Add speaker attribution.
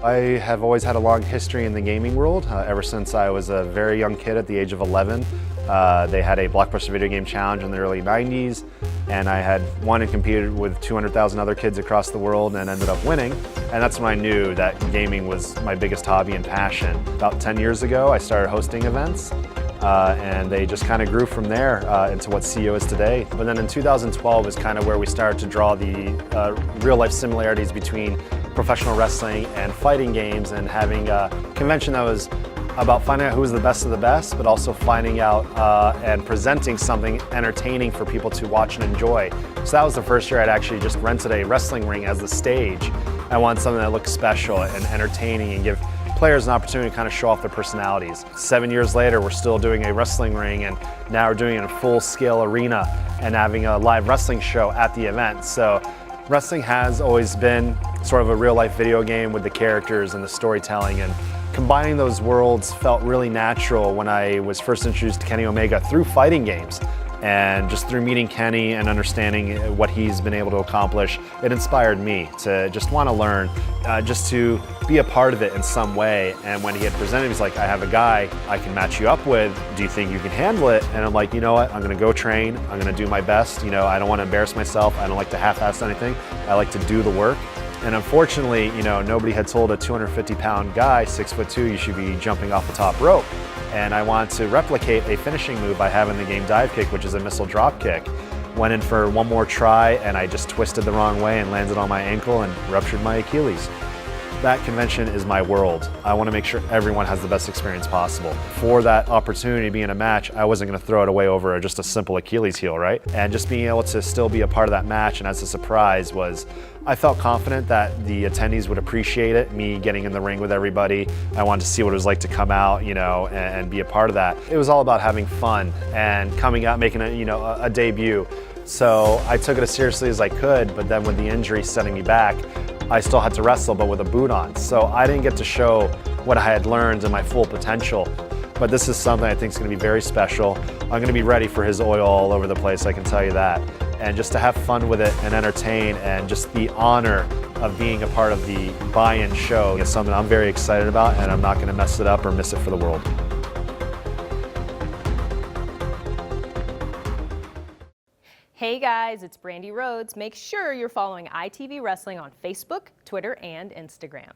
Speaker 1: I have always had a long history in the gaming world. Ever since I was a very young kid at the age of 11. They had a Blockbuster Video Game Challenge in the early 90s, and I had won and competed with 200,000 other kids across the world and ended up winning. And that's when I knew that gaming was my biggest hobby and passion. About 10 years ago, I started hosting events, and they just kind of grew from there into what CEO is today. But then in 2012 is kind of where we started to draw the real-life similarities between professional wrestling and fighting games, and having a convention that was about finding out who was the best of the best, but also finding out and presenting something entertaining for people to watch and enjoy. So that was the first year I'd actually just rented a wrestling ring as the stage. I wanted something that looked special and entertaining and give players an opportunity to kind of show off their personalities. 7 years later, we're still doing a wrestling ring, and now we're doing it in a full-scale arena and having a live wrestling show at the event. So wrestling has always been sort of a real-life video game with the characters and the storytelling, and combining those worlds felt really natural when I was first introduced to Kenny Omega through fighting games. And just through meeting Kenny and understanding what he's been able to accomplish, it inspired me to just want to learn, just to be a part of it in some way. And when he had presented, he's like, I have a guy I can match you up with. Do you think you can handle it? And I'm like, you know what? I'm going to go train. I'm going to do my best. You know, I don't want to embarrass myself. I don't like to half-ass anything. I like to do the work. And unfortunately, you know, nobody had told a 250-pound guy, 6'2", you should be jumping off the top rope. And I wanted to replicate a finishing move I have in the game, dive kick, which is a missile drop kick. Went in for one more try, and I just twisted the wrong way and landed on my ankle and ruptured my Achilles. That convention is my world. I want to make sure everyone has the best experience possible. For that opportunity to be in a match, I wasn't going to throw it away over just a simple Achilles heel, right? And just being able to still be a part of that match and as a surprise was, I felt confident that the attendees would appreciate it, me getting in the ring with everybody. I wanted to see what it was like to come out, you know, and be a part of that. It was all about having fun and coming out, making a debut. So I took it as seriously as I could, but then with the injury setting me back, I still had to wrestle, but with a boot on. So I didn't get to show what I had learned and my full potential. But this is something I think is going to be very special. I'm going to be ready for his oil all over the place, I can tell you that. And just to have fun with it and entertain, and just the honor of being a part of the buy-in show is something I'm very excited about, and I'm not going to mess it up or miss it for the world.
Speaker 2: Hey guys, it's Brandy Rhodes. Make sure you're following ITV Wrestling on Facebook, Twitter, and Instagram.